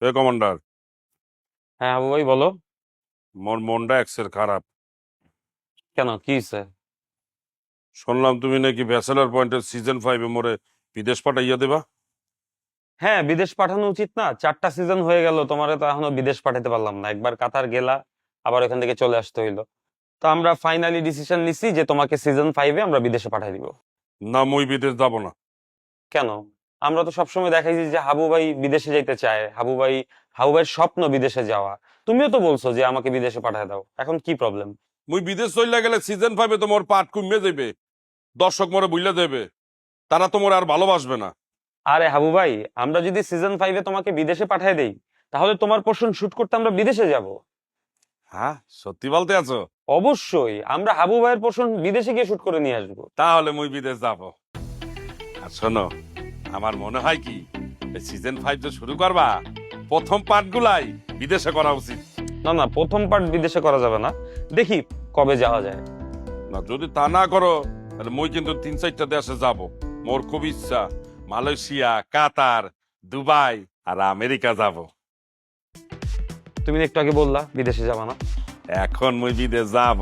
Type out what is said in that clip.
এ commander, হ্যাঁ হাবু ভাই বলো। মোর মনটা এক্সের খারাপ। কেন, কি হয়েছে? শুনলাম তুমি নাকি ব্যাচেলর পয়েন্টের সিজন 5 মোরে বিদেশ পাঠাইয়া দেবা। হ্যাঁ, বিদেশ পাঠানো উচিত না? 4টা সিজন হয়ে গেল, তোমারে তো এখনো বিদেশ পাঠাতে পারলাম না। একবার কাতার গেলা, আবার ওখান থেকে চলে আসতে হইলো। তো আমরা ফাইনালি ডিসিশন নিছি যে তোমাকে সিজন 5-এ আমরা বিদেশে পাঠাই দিব। না, মুই বিদেশ যাব না। কেন? আমরা তো সবসময় দেখাইছি যে হাবু ভাই বিদেশে যাইতে চায়, হাবু ভাইয়ের স্বপ্ন বিদেশে যাওয়া। তুমিও তো বলছো যে আমাকে বিদেশে পাঠায় দাও, এখন কি প্রবলেম? মুই বিদেশ চলে গেলে সিজন 5-এ তো মোর পাট কমে যাবে, দর্শক মোরে বুঝলে দেবে, তারা তো মোরে আর ভালোবাসবে না। আরে হাবু ভাই, আমরা যদি সিজন 5-এ তোমাকে বিদেশে পাঠায় দেই, তাহলে তোমার পোর্শন শুট করতে আমরা বিদেশে যাব। হ্যাঁ, সত্যি বলতে আছো? অবশ্যই আমরা হাবু ভাইয়ের পোর্শন বিদেশে গিয়ে শুট করে নিয়ে আসবো। তাহলে মুই বিদেশ যাব। আর শোনো, আমার মনে হয় কি, সিজন 5 যে শুরু করবা, প্রথম পার্ট গুলাই বিদেশে করা উচিত। না না, প্রথম পার্ট বিদেশে করা যাবে না। দেখি কবে যাওয়া যায়। না, যদি তা না করো তাহলে মুই কিন্তু 3-4টা দেশে যাব। মোর খুব ইচ্ছা মালয়েশিয়া, কাতার, দুবাই আর আমেরিকা যাব। তুমি একটু আগে বললা বিদেশে যাবা না। এখন মুই বিদেশ যাব।